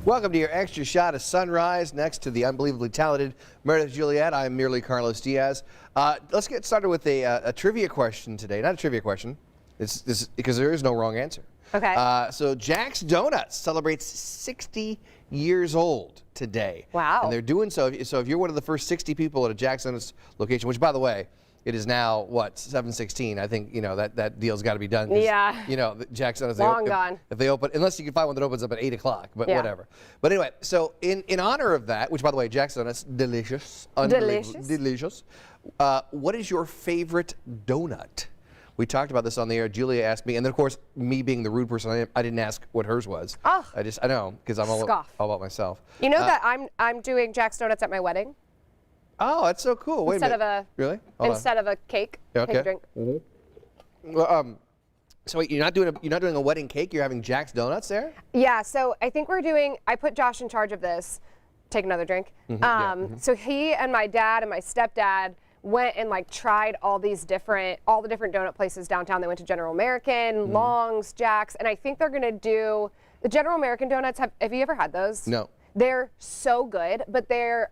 Welcome to your extra shot of sunrise next to the unbelievably talented Meredith Juliet. I'm merely Carlos Diaz. Let's get started with a trivia question today. Not a trivia question, it's because there is no wrong answer. Okay. So Jack's Donuts celebrates 60 years old today. Wow. And they're doing so. So if you're one of the first 60 people at a Jack's Donuts location, which by the way, it is now, what, 7/16. I think, you know, that deal's got to be done. Yeah. You know, Jack's Donuts, Long gone. If they open, unless you can find one that opens up at 8 o'clock, but Yeah. whatever. But anyway, so in honor of that, which by the way, Jack's Donuts, delicious. Delicious. What is your favorite donut? We talked about this on the air. Julia asked me, and then of course, me being the rude person I didn't ask what hers was. Oh. I know, because I'm all about myself. You know that I'm doing Jack's Donuts at my wedding? Oh, that's so cool. Wait a minute. Really? Hold instead of a cake. Okay. Take a drink. Well, so wait, you're not doing a wedding cake. You're having Jack's Donuts there? Yeah. So I think I put Josh in charge of this. Take another drink. So he and my dad and my stepdad went and tried all the different donut places downtown. They went to General American, Long's, Jack's, and I think they're gonna do the General American donuts. Have you ever had those? No. They're so good, but they're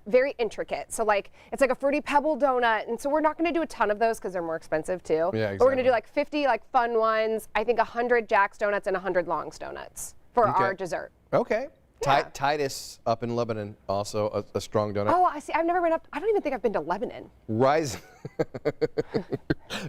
very intricate. So it's like a Fruity Pebble donut, and so we're not going to do a ton of those because they're more expensive too. Yeah, exactly. But we're going to do 50 fun ones. I think 100 Jack's Donuts and 100 Long's Donuts for our dessert. Okay. Yeah. Titus up in Lebanon, also a strong donut. Oh, I see. I've never been up. I don't even think I've been to Lebanon. Rise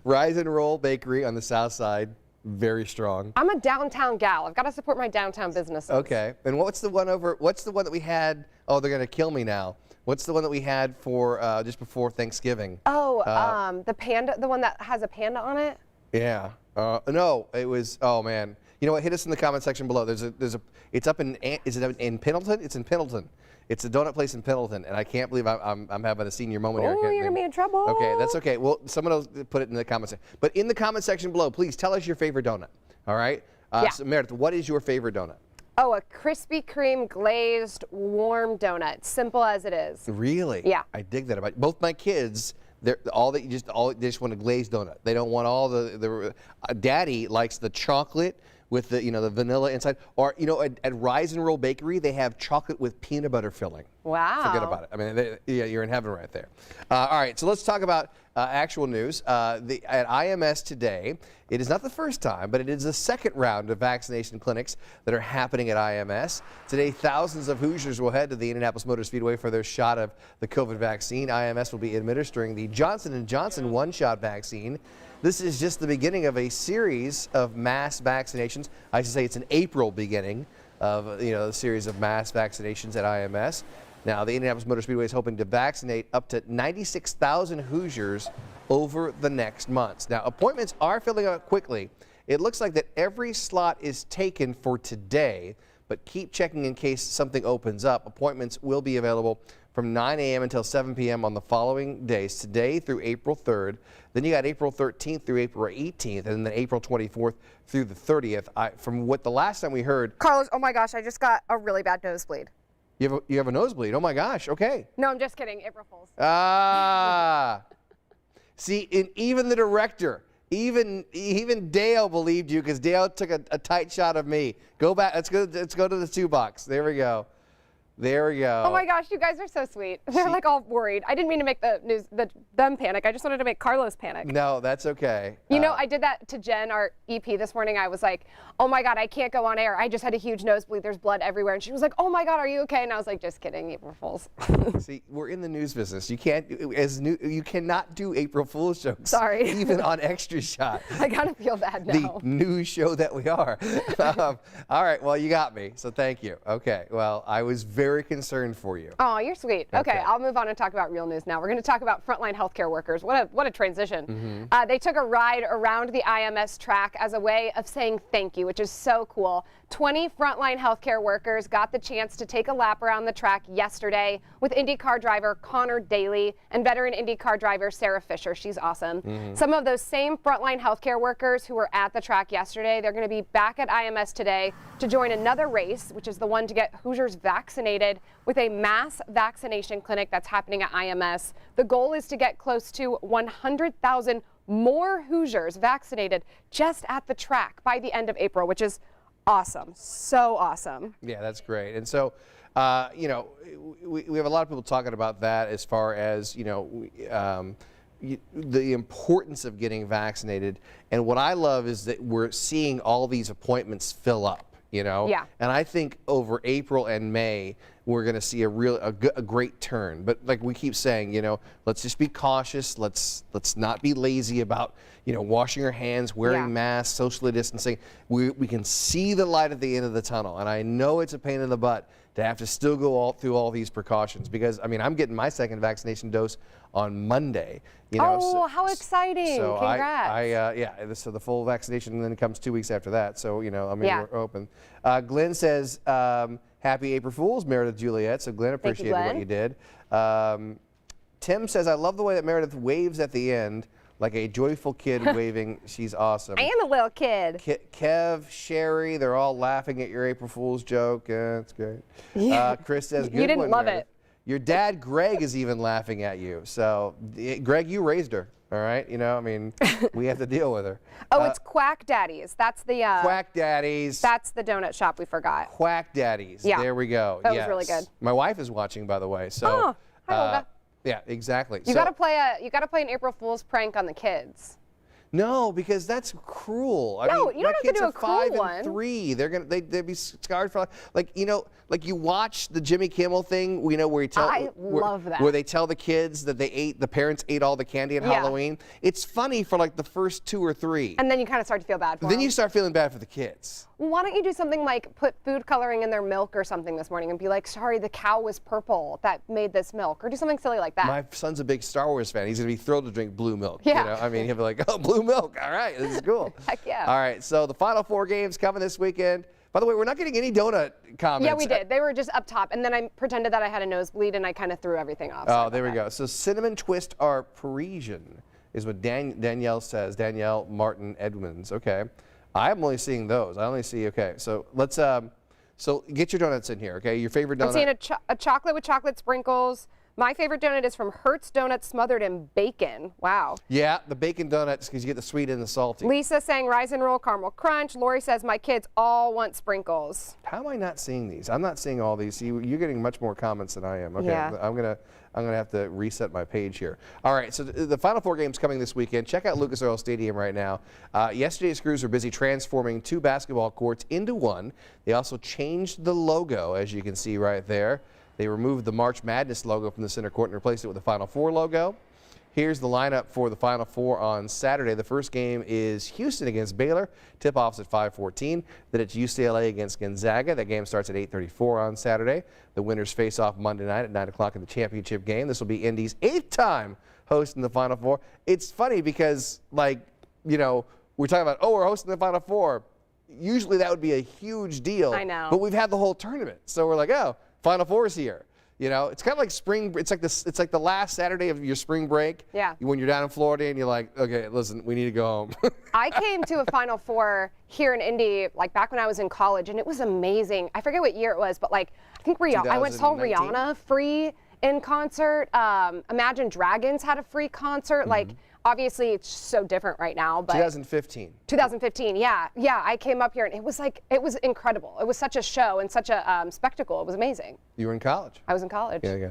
and Roll Bakery on the south side, very strong. I'm a downtown gal. I've got to support my downtown businesses. Okay. And what's the one that we had? Oh, they're going to kill me now. What's the one that we had for just before Thanksgiving? Oh, the panda, the one that has a panda on it? Yeah. No, it was, oh man. You know what? Hit us in the comment section below. It's up in, is it in Pendleton? It's in Pendleton. It's a donut place in Pendleton, and I can't believe I'm having a senior moment here. Oh, you're going to be in trouble. Okay, that's okay. Well, someone else put it in the comment section. But in the comment section below, please tell us your favorite donut. All right? Yeah. So Meredith, what is your favorite donut? Oh, a Krispy Kreme glazed warm donut. Simple as it is. Really? Yeah. I dig that about both my kids. They just want a glazed donut. They don't want all the Daddy likes the chocolate with the the vanilla inside, or at Rise and Roll Bakery they have chocolate with peanut butter filling. Wow. Forget about it. I mean, yeah, you're in heaven right there. All right, so let's talk about actual news. At IMS today, it is not the first time, but it is the second round of vaccination clinics that are happening at IMS. Today, thousands of Hoosiers will head to the Indianapolis Motor Speedway for their shot of the COVID vaccine. IMS will be administering the Johnson & Johnson one-shot vaccine. This is just the beginning of a series of mass vaccinations. I should say it's an April beginning of a series of mass vaccinations at IMS. Now, the Indianapolis Motor Speedway is hoping to vaccinate up to 96,000 Hoosiers over the next months. Now, appointments are filling up quickly. It looks like that every slot is taken for today, but keep checking in case something opens up. Appointments will be available from 9 a.m. until 7 p.m. on the following days, today through April 3rd. Then you got April 13th through April 18th, and then April 24th through the 30th. From what the last time we heard, Carlos, oh my gosh, I just got a really bad nosebleed. You have a nosebleed. Oh my gosh. Okay. No, I'm just kidding. April Fools. See, even the director, even Dale believed you because Dale took a tight shot of me. Go back. Let's go to the 2 box. There we go. There we go. Oh my gosh, you guys are so sweet. They're all worried. I didn't mean to make them panic. I just wanted to make Carlos panic. No, that's okay. I did that to Jen, our EP, this morning. I was like, oh my God, I can't go on air. I just had a huge nosebleed. There's blood everywhere. And she was like, oh my God, are you okay? And I was like, just kidding, April Fools. See, we're in the news business. You cannot do April Fool's jokes. Sorry. Even on Extra Shot. I kind of feel bad now. The news show that we are. All right, well, you got me, so thank you. Okay, well, I was very concerned for you. Oh, you're sweet. Okay, I'll move on and talk about real news now. We're going to talk about frontline healthcare workers. What a transition. They took a ride around the IMS track as a way of saying thank you, which is so cool. 20 frontline healthcare workers got the chance to take a lap around the track yesterday with IndyCar driver Connor Daly and veteran IndyCar driver Sarah Fisher. She's awesome. Some of those same frontline healthcare workers who were at the track yesterday, they're going to be back at IMS today to join another race, which is the one to get Hoosiers vaccinated with a mass vaccination clinic that's happening at IMS. The goal is to get close to 100,000 more Hoosiers vaccinated just at the track by the end of April, which is awesome. So awesome. Yeah, that's great. And so, you know, we have a lot of people talking about that as far as, you know, the importance of getting vaccinated. And what I love is that we're seeing all these appointments fill up, you know? Yeah. And I think over April and May, we're going to see a great turn. But like we keep saying, you know, let's just be cautious. Let's not be lazy about, you know, washing our hands, wearing masks, socially distancing. We can see the light at the end of the tunnel. And I know it's a pain in the butt to have to still go through all these precautions, because I mean, I'm getting my second vaccination dose on Monday. You know, oh, how exciting! So Congrats. yeah. So the full vaccination then comes 2 weeks after that. So you know, I mean, we're open. Glenn says, "Happy April Fools, Meredith Juliet." So Glenn appreciated what you did. Tim says, "I love the way that Meredith waves at the end, like a joyful kid waving. She's awesome." I am a little kid. Kev, Sherry, they're all laughing at your April Fool's joke. That's great. Chris says, "Good You didn't one, love Meredith." it. Your dad, Greg, is even laughing at you. So, Greg, you raised her, all right? You know, I mean, we have to deal with her. Oh, it's Quack Daddies. That's the Quack Daddies. That's the donut shop we forgot. Quack Daddies. Yeah. There we go. That was really good. My wife is watching, by the way. So, Oh, hi, Olga. yeah, exactly. You gotta play an April Fool's prank on the kids. No, because that's cruel. No, you don't have to do a cruel my kids are 5 one. and 3. They'd be scarred for, like, you know, like you watch the Jimmy Kimmel thing, you know, where he tells love that. where they tell the kids that the parents ate all the candy at Halloween. It's funny for like the first 2 or 3. And then you kind of start to feel bad for Then them. you start feeling bad for the kids. Why don't you do something like put food coloring in their milk or something this morning and be like, sorry, the cow was purple that made this milk, or do something silly like that. My son's a big Star Wars fan. He's gonna be thrilled to drink blue milk. Yeah. You know? I mean, he'll be like, oh, blue milk. All right, this is cool. Heck yeah. All right, so the Final 4 games coming this weekend. By the way, we're not getting any donut comments. Yeah, we did. They were just up top, and then I pretended that I had a nosebleed, and I kind of threw everything off. Oh, there we go. So cinnamon twist are Parisian, is what Danielle says. Danielle Martin Edmonds. Okay, I'm only seeing those. I only see. Okay, so let's so get your donuts in here. Okay, your favorite donut. I'm seeing a chocolate with chocolate sprinkles. My favorite donut is from Hertz Donuts smothered in bacon. Wow. Yeah, the bacon donuts, because you get the sweet and the salty. Lisa saying rise and roll caramel crunch. Lori says my kids all want sprinkles. How am I not seeing these? I'm not seeing all these. See, you're getting much more comments than I am. Okay, Yeah. I'm gonna have to reset my page here. All right, so the Final 4 games coming this weekend. Check out Lucas Oil Stadium right now. Yesterday's crews were busy transforming 2 basketball courts into 1. They also changed the logo, as you can see right there. They removed the March Madness logo from the center court and replaced it with the Final 4 logo. Here's the lineup for the Final 4 on Saturday. The first game is Houston against Baylor. Tip-off's at 5:14. Then it's UCLA against Gonzaga. That game starts at 8:34 on Saturday. The winners face off Monday night at 9 o'clock in the championship game. This will be Indy's 8th time hosting the Final 4. It's funny because, like, you know, we're talking about, oh, we're hosting the Final 4. Usually that would be a huge deal. I know. But we've had the whole tournament. So we're like, oh, Final 4 is here. You know, it's kind of like spring. It's like this. It's like the last Saturday of your spring break. Yeah. When you're down in Florida and you're like, okay, listen, we need to go home. I came to a Final 4 here in Indy, like back when I was in college, and it was amazing. I forget what year it was, but like I think Rihanna. I went saw 2019? Rihanna free in concert. Imagine Dragons had a free concert. Like obviously it's so different right now, but 2015. 2015, yeah. I came up here and it was incredible. It was such a show and such a spectacle. It was amazing. You were in college. I was in college. Yeah.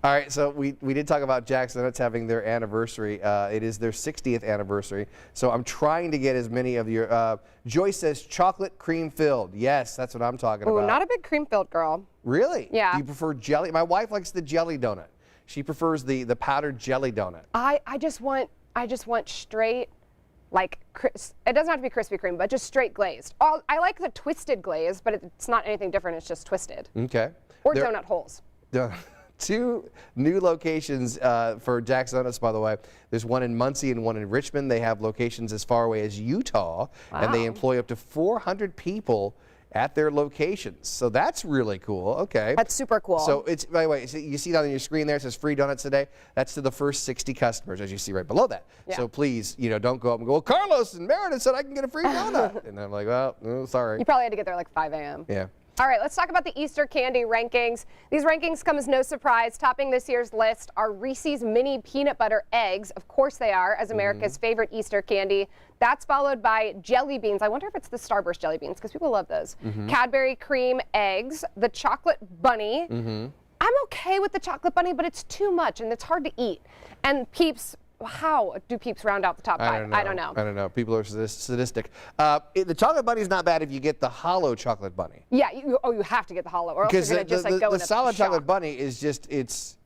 All right, so we did talk about Jack's Donuts having their anniversary. It is their 60th anniversary. So I'm trying to get as many of your. Joyce says chocolate cream filled. Yes, that's what I'm talking Ooh, about. not a big cream filled girl. Really? Yeah. Do you prefer jelly? My wife likes the jelly donut. She prefers the powdered jelly donut. I just want straight, like, it doesn't have to be Krispy Kreme, but just straight glazed. I like the twisted glaze, but it's not anything different. It's just twisted. Okay. Or donut holes. 2 new locations for Jack's Donuts, by the way. There's one in Muncie and one in Richmond. They have locations as far away as Utah, and they employ up to 400 people at their locations. So that's really cool. Okay. That's super cool. So it's, by the way, you see that on your screen there, it says free donuts today. That's to the first 60 customers, as you see right below that. Yeah. So please, don't go up and go, well, Carlos and Meredith said I can get a free donut. And I'm like, well, no, sorry. You probably had to get there like 5 a.m. Yeah. All right, let's talk about the Easter candy rankings. These rankings come as no surprise. Topping this year's list are Reese's mini peanut butter eggs. Of course they are, as America's favorite Easter candy. That's followed by jelly beans. I wonder if it's the Starburst jelly beans, because people love those. Cadbury cream eggs, the chocolate bunny. I'm okay with the chocolate bunny, but it's too much and it's hard to eat. And Peeps. How do Peeps round out the top 5? I don't know. People are sadistic. The chocolate bunny is not bad if you get the hollow chocolate bunny. Yeah. You have to get the hollow, or else you're gonna just like go in a solid shock. chocolate bunny is just it's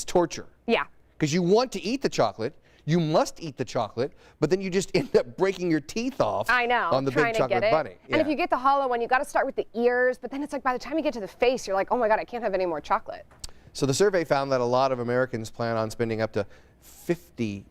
torture. Yeah. Because you want to eat the chocolate, you must eat the chocolate, but then you just end up breaking your teeth off. I know. On the big chocolate bunny. And if you get the hollow one, you got to start with the ears. But then it's like by the time you get to the face, you're like, oh my God, I can't have any more chocolate. So the survey found that a lot of Americans plan on spending up to $50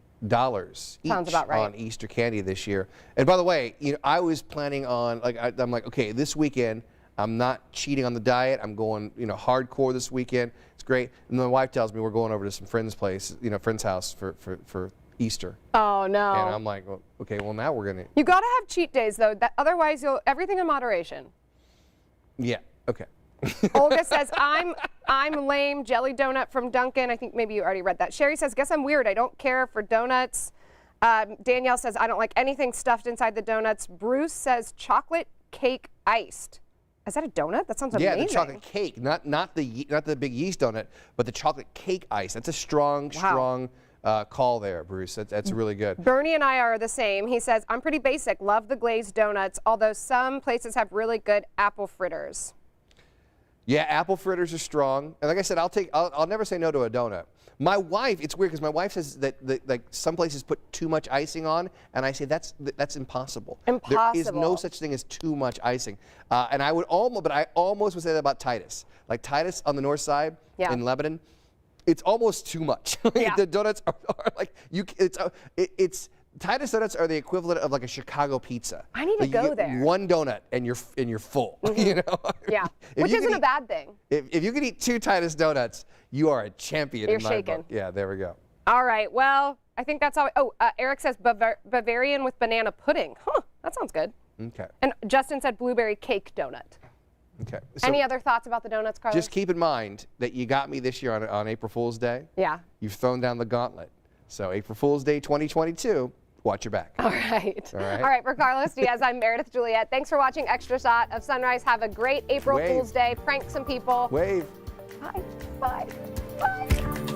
each on Easter candy this year. And by the way, I was planning on, I'm like, okay, this weekend I'm not cheating on the diet. I'm going, hardcore this weekend. It's great. And then my wife tells me we're going over to some friend's place, friend's house for Easter. Oh no. And I'm like, well, okay, well now we're gonna. You gotta have cheat days though. Otherwise, everything in moderation. Yeah. Okay. Olga says, I'm lame. Jelly donut from Dunkin'. I think maybe you already read that. Sherry says, guess I'm weird. I don't care for donuts. Danielle says, I don't like anything stuffed inside the donuts. Bruce says, chocolate cake iced. Is that a donut? That sounds amazing. Yeah, the chocolate cake, not the big yeast donut, but the chocolate cake ice. That's a strong call there, Bruce. That's really good. Bernie and I are the same. He says, I'm pretty basic. Love the glazed donuts, although some places have really good apple fritters. Yeah, apple fritters are strong. And like I said, I'll never say no to a donut. My wife, it's weird because my wife says that like some places put too much icing on, and I say that's impossible. Impossible. There is no such thing as too much icing. And I almost would say that about Titus. Like Titus on the north side in Lebanon, it's almost too much. The donuts are like it's Titus donuts are the equivalent of like a Chicago pizza. I need to go there. One donut and you're full. Yeah, which isn't a bad thing. If you can eat 2 Titus donuts, you are a champion. You're in my shaken. book. Yeah, there we go. All right. Well, I think that's all. Eric says Bavarian with banana pudding. Huh, that sounds good. Okay. And Justin said blueberry cake donut. Okay. So any other thoughts about the donuts, Carlos? Just keep in mind that you got me this year on April Fool's Day. Yeah. You've thrown down the gauntlet. So April Fool's Day 2022. Watch your back. All right. All right. For Carlos Diaz, I'm Meredith Juliet. Thanks for watching Extra Shot of Sunrise. Have a great April Fool's Day. Prank some people. Wave. Bye. Bye. Bye.